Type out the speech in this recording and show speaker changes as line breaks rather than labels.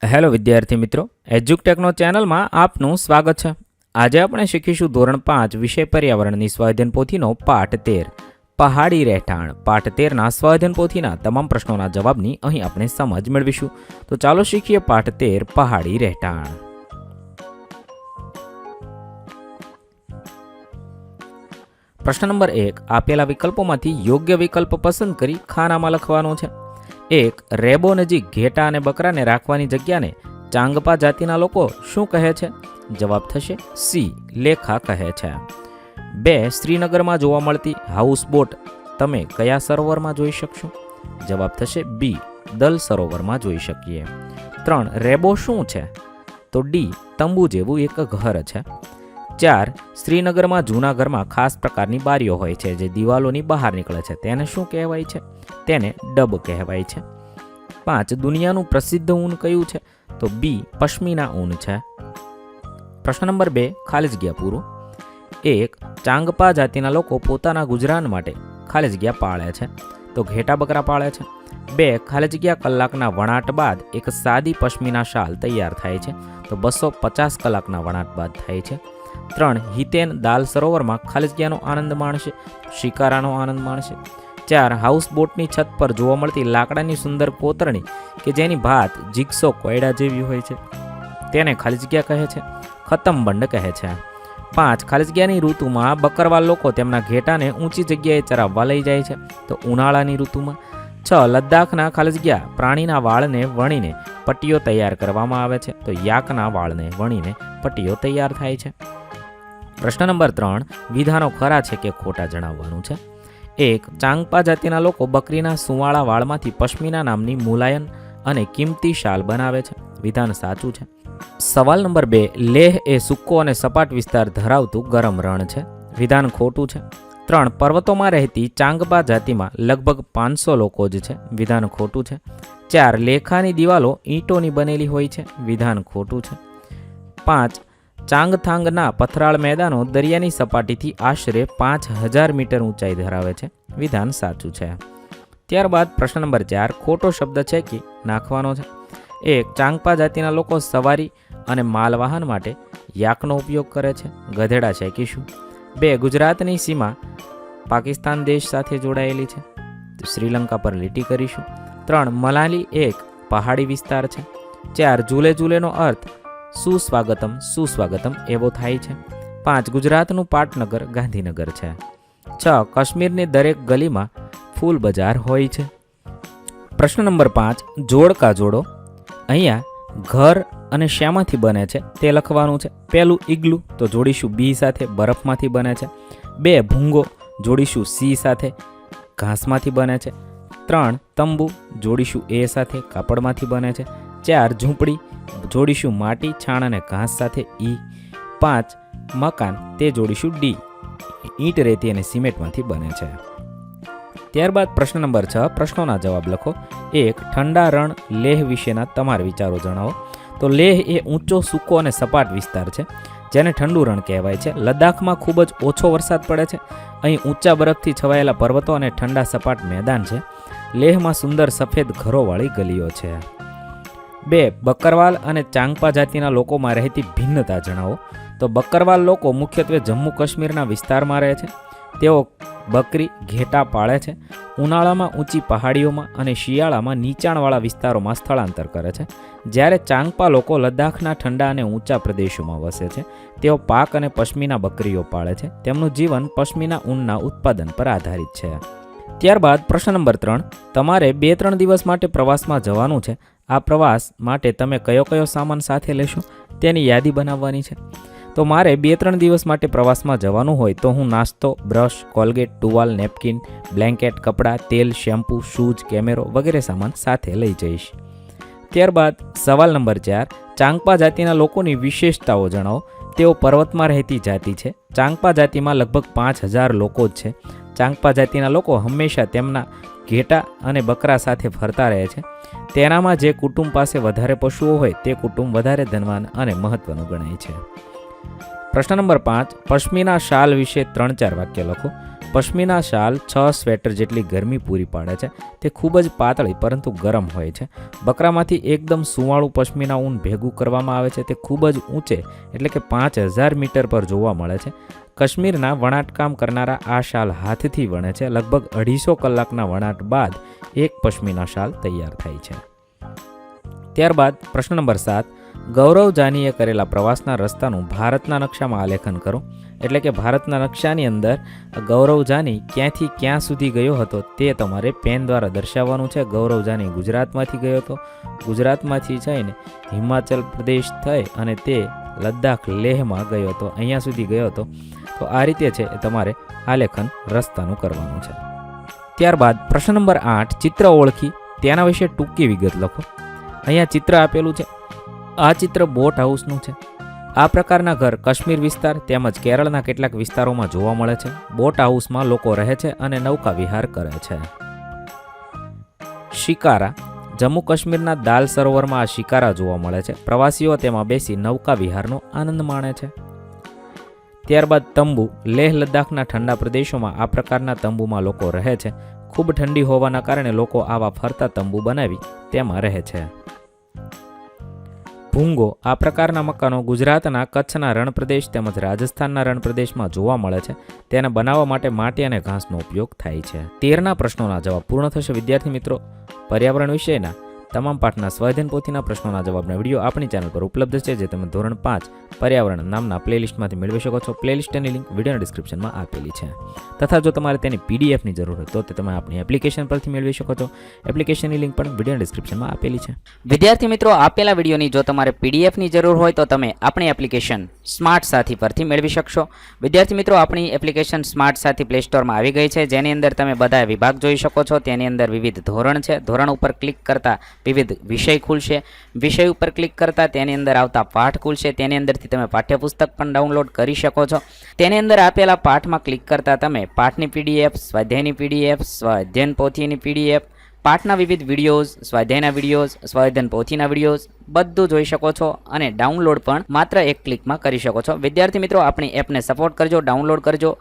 Hello વિદ્યાર્થી મિત્રો, એજ્યુકટેકનો ચેનલમાં આપનું સ્વાગત છે। આજે આપણે શીખીશું ધોરણ 5 વિષય પર્યાવરણની સ્વાધ્યાયન પોથીનો પાઠ 13 પહાડી રહેઠાણ। પાઠ 13ના સ્વાધ્યાયન પોથીના તમામ પ્રશ્નોના જવાબની અહીં આપણે સમજ મેળવીશું। તો ચાલો શીખીએ પાઠ 13 પહાડી રહેઠાણ। પ્રશ્ન નંબર 1, આપેલા વિકલ્પોમાંથી યોગ્ય વિકલ્પ પસંદ કરી ખાનામાં લખવાનો છે। 1, રેબો નજીક ઘેટા અને બકરાને રાખવાની જગ્યાને ચાંગપા જાતિના લોકો શું કહે છે? જવાબ થશે સી, લેખા કહે છે। 2, શ્રીનગરમાં જોવા મળતી હાઉસબોટ તમે કયા સરોવરમાં જોઈ શકશો? જવાબ થશે બી, દલ સરોવરમાં જોઈ શકીએ। 3, રેબો શું છે? તો ડી, તંબુ જેવું એક ઘર છે। 4, શ્રીનગરમાં જૂના ઘરમાં ખાસ પ્રકારની બારીઓ હોય છે જે દિવાલોની બહાર નીકળે છે, તેને શું કહેવાય છે? તેને ડબ કહેવાય છે। 5, દુનિયાનું પ્રસિદ્ધ ઊન કયું છે? તો બી, પશ્મિના ઊન છે। પ્રશ્ન નંબર 2, ખાલી જગ્યા પૂરું। 1, ચાંગપા જાતિના લોકો પોતાના ગુજરાન માટે ખાલી જગ્યા પાળે છે, તો ઘેટા બકરા પાળે છે। 2, ખાલી જગ્યા કલાકના વણાટ બાદ એક સાદી પશ્મિના શાલ તૈયાર થાય છે, તો 250 કલાકના વણાટ બાદ થાય છે। 3, હિતેન દાલ સરોવરમાં ખાલી જગ્યાનો આનંદ માણશે, શિકારાનો આનંદ માણશે। 4, હાઉસબોટની છત પર જોવા મળતી લાકડાની સુંદર કોતરણી કે જેની ભાત જીગસો કોયડા જેવી હોય છે, તેને ખાલી જગ્યા કહે છે, ખતમબંડ કહે છે। 5, ખાલી જગ્યાની ઋતુમાં બકરવાલ લોકો તેમના ઘેટાને ઊંચી જગ્યાએ ચરાવવા લઈ જાય છે, તો ઉનાળાની ઋતુમાં। 6, લદ્દાખના ખાલી જગ્યા પ્રાણીના વાળને વણીને પટ્ટીઓ તૈયાર કરવામાં આવે છે, તો યાકના વાળને વણીને પટ્ટીઓ તૈયાર થાય છે। પ્રશ્ન નંબર 3, વિધાનો ખરા છે કે ખોટા જણાવવાનું છે। 1, ચાંગપા જાતિના લોકો બકરીના સુંવાળા વાળમાંથી પશ્મિના નામની મુલાયમ અને કિંમતી શાલ બનાવે છે, વિધાન સાચું છે। સવાલ નંબર 2, લેહ એ સૂકો અને સપાટ વિસ્તાર ધરાવતું ગરમ રણ છે, વિધાન ખોટું છે। 3, પર્વતોમાં રહેતી ચાંગપા જાતિમાં લગભગ 500 લોકો જ છે, વિધાન ખોટું છે। 4, લેખાની દિવાલો ઈંટોની બનેલી હોય છે, વિધાન ખોટું છે। 5, ચાંગથાંગના પથરાળ મેદાનો દરિયાની સપાટીથી આશરે 5000 મીટર ઊંચાઈ ધરાવે છે, વિધાન સાચું છે। ત્યારબાદ પ્રશ્ન નંબર 4, ખોટો શબ્દ છે કે નાખવાનો છે। 1, ચાંગપા જાતિના લોકો સવારી અને માલવાહન માટે યાકનો ઉપયોગ કરે છે, ગધેડા શેકીશું। 2, ગુજરાતની સીમા પાકિસ્તાન દેશ સાથે જોડાયેલી છે, શ્રીલંકા પર લીટી કરીશું। 3, મનાલી એક પહાડી વિસ્તાર છે। 4, ઝૂલે ઝૂલેનો અર્થ સુસ્વાગતમ એવો થાય છે। 5, ગુજરાતનું પાટનગર ગાંધીનગર છે। 6, કાશ્મીરની દરેક ગલીમાં ફૂલ બજાર હોય છે। પ્રશ્ન નંબર 5, જોડકા જોડો। અહીંયા ઘર અને શ્યામાંથી બને છે તે લખવાનું છે। પહેલું ઈગલું તો જોડીશું બી સાથે, બરફમાંથી બને છે। 2, ભૂંગો જોડીશું સી સાથે, ઘાસમાંથી બને છે। 3, તંબુ જોડીશું એ સાથે, કાપડમાંથી બને છે। 4, ઝૂંપડી જોડીશું માટી, છાણ અને ઘાસ સાથે ઈ। 5, મકાન તે જોડીશું ડી, ઈંટ, રેતી અને સિમેન્ટમાંથી બને છે। ત્યારબાદ પ્રશ્ન નંબર 6, પ્રશ્નોના જવાબ લખો। 1, ઠંડા રણ લેહ વિશેના તમારા વિચારો જણાવો। તો લેહ એ ઊંચો, સૂકો અને સપાટ વિસ્તાર છે જેને ઠંડુ રણ કહેવાય છે। લદ્દાખમાં ખૂબ જ ઓછો વરસાદ પડે છે, અહીં ઊંચા બરફથી છવાયેલા પર્વતો અને ઠંડા સપાટ મેદાન છે। લેહમાં સુંદર સફેદ ઘરોવાળી ગલીઓ છે। 2, બકરવાલ અને ચાંગપા જાતિના લોકોમાં રહેતી ભિન્નતા જણાવો। તો બકરવાલ લોકો મુખ્યત્વે જમ્મુ કાશ્મીરના વિસ્તારમાં રહે છે, તેઓ બકરી, ઘેટા પાળે છે, ઉનાળામાં ઊંચી પહાડીઓમાં અને શિયાળામાં નીચાણવાળા વિસ્તારોમાં સ્થળાંતર કરે છે, જ્યારે ચાંગપા લોકો લદ્દાખના ઠંડા અને ઊંચા પ્રદેશોમાં વસે છે, તેઓ પાક અને પશ્મિના બકરીઓ પાળે છે, તેમનું જીવન પશ્મિના ઊનના ઉત્પાદન પર આધારિત છે। ત્યારબાદ પ્રશ્ન નંબર 3, તમારે 2-3 દિવસ માટે પ્રવાસમાં જવાનું છે, આ પ્રવાસ માટે તમે કયો સામાન સાથે લેશો તેની યાદી બનાવવાની છે। તો મારે 2-3 દિવસ માટે પ્રવાસમાં જવાનું હોય તો હું નાસ્તો, બ્રશ, કોલગેટ, ટુવાલ, નેપકિન, બ્લેન્કેટ, કપડાં, તેલ, શેમ્પૂ, શૂઝ, કેમેરો વગેરે સામાન સાથે લઈ જઈશ। ત્યારબાદ સવાલ નંબર 4, ચાંગપા જાતિના લોકોની વિશેષતાઓ જણાવો। તેઓ પર્વતમાં રહેતી જાતિ છે, ચાંગપા જાતિમાં લગભગ 5000 લોકો જ છે। ચાંગપા જાતિના લોકો હંમેશા તેમના ઘેટા અને બકરા સાથે ફરતા રહે છે, તેનામાં જે કુટુંબ પાસે વધારે પશુઓ હોય તે કુટુંબ વધારે ધનવાન અને મહત્વનું ગણાય છે। પ્રશ્ન નંબર 5, પશ્મિના શાલ વિશે 3-4 વાક્ય લખો। પશ્મિના શાલ 6 સ્વેટર જેટલી ગરમી પૂરી પાડે છે. તે ખૂબ જ પાતળી પરંતુ ગરમ હોય છે. બકરામાંથી એકદમ સુંવાળું પશ્મિના ઊન ભેગું કરવામાં આવે છે. તે ખૂબ જ ઊંચે એટલે કે 5000 મીટર પર જોવા મળે છે. કાશ્મીરના વણાટકામ કરનારા આ શાલ હાથથી વણે છે. લગભગ 250 કલાકના વણાટ બાદ એક પશ્મિના શાલ તૈયાર થાય છે. ત્યારબાદ પ્રશ્ન નંબર 7, ગૌરવ જાનીએ કરેલા પ્રવાસના રસ્તાનું ભારતના નકશામાં આલેખન કરો. એટલે કે ભારતના નકશાની અંદર ગૌરવ જાની ક્યાંથી ક્યાં સુધી ગયો હતો તે તમારે પેન દ્વારા દર્શાવવાનું છે. ગૌરવ જાની ગુજરાતમાંથી ગયો હતો. ગુજરાતમાંથી જઈને હિમાચલ પ્રદેશ થઈ અને તે લદ્દાખ લેહમાં ગયો હતો. અહીંયા સુધી ગયો હતો. તો આ રીતે છે એ તમારે આલેખન રસ્તાનું કરવાનું છે. ત્યારબાદ પ્રશ્ન નંબર 8, ચિત્ર ઓળખી તેના વિશે ટૂંકી વિગત લખો. અહીંયા ચિત્ર આપેલું છે. આ ચિત્ર બોટ હાઉસનું છે. આ પ્રકારના ઘર કાશ્મીર વિસ્તાર તેમજ કેરળના કેટલાક વિસ્તારોમાં જોવા મળે છે. બોટ હાઉસમાં લોકો રહે છે અને નૌકા વિહાર કરે છે. શિકારા, જમ્મુ કાશ્મીરના દાલ સરોવરમાં આ શિકારા જોવા મળે છે. પ્રવાસીઓ તેમાં બેસી નૌકા વિહારનો આનંદ માણે છે. ત્યારબાદ તંબુ, લેહ લદ્દાખના ઠંડા પ્રદેશોમાં આ પ્રકારના તંબુમાં લોકો રહે છે. ખૂબ ઠંડી હોવાના કારણે લોકો આવા ફરતા તંબુ બનાવી તેમાં રહે છે. ભૂંગો, આ પ્રકારના મકાનો ગુજરાતના કચ્છના રણપ્રદેશ તેમજ રાજસ્થાનના રણપ્રદેશમાં જોવા મળે છે. તેને બનાવવા માટે માટી અને ઘાસનો ઉપયોગ થાય છે. 13ના પ્રશ્નોના જવાબ પૂર્ણ થશે. વિદ્યાર્થી મિત્રો, પર્યાવરણ વિષયના તમામ પાઠના સ્વાધ્યાયન પોથીના પ્રશ્નોના જવાબના વિડીયો આપણી ચેનલ પર ઉપલબ્ધ છે, જે તમે ધોરણ 5 પર્યાવરણ નામના પ્લેલિસ્ટમાંથી મેળવી શકો છો. પ્લેલિસ્ટની લિંક વિડીયોના ડિસ્ક્રિપ્શનમાં આપેલી છે. તથા જો તમારે તેની પીડીએફની જરૂર હોય તો તે તમે આપણી એપ્લિકેશન પરથી મેળવી શકો છો. એપ્લિકેશનની લિંક પણ વિડીયોના ડિસ્ક્રિપ્શનમાં આપેલી છે.
વિદ્યાર્થી મિત્રો, આપેલા વિડીયોની જો તમારે પીડીએફની જરૂર હોય તો તમે આપણી એપ્લિકેશન સ્માર્ટ સાથી પરથી મેળવી શકશો. વિદ્યાર્થી મિત્રો, આપણી એપ્લિકેશન સ્માર્ટ સાથી પ્લે સ્ટોરમાં આવી ગઈ છે, જેની અંદર તમે બધા વિભાગ જોઈ શકો છો. તેની અંદર વિવિધ ધોરણ છે. ધોરણ ઉપર ક્લિક કરતા વિવિધ વિષય ખુલશે. વિષય ઉપર ક્લિક કરતા તેની અંદર આવતા પાઠ ખુલશે. તેની અંદરથી તમે પાઠ્યપુસ્તક પણ ડાઉનલોડ કરી શકો છો. તેની અંદર આપેલા પાઠમાં ક્લિક કરતા તમે પાઠની પીડીએફ, સ્વાધ્યાયની પીડીએફ, સ્વાધ્યાયન પોથીની પીડીએફ, પાઠના વિવિધ વિડીયોઝ, સ્વાધ્યાયના વિડીયોઝ, સ્વાધ્યાયન પોથીના વિડીયોઝ બધું જોઈ શકો છો અને ડાઉનલોડ પણ માત્ર એક ક્લિકમાં કરી શકો છો. વિદ્યાર્થી મિત્રો, આપણી એપને સપોર્ટ કરજો, ડાઉનલોડ કરજો.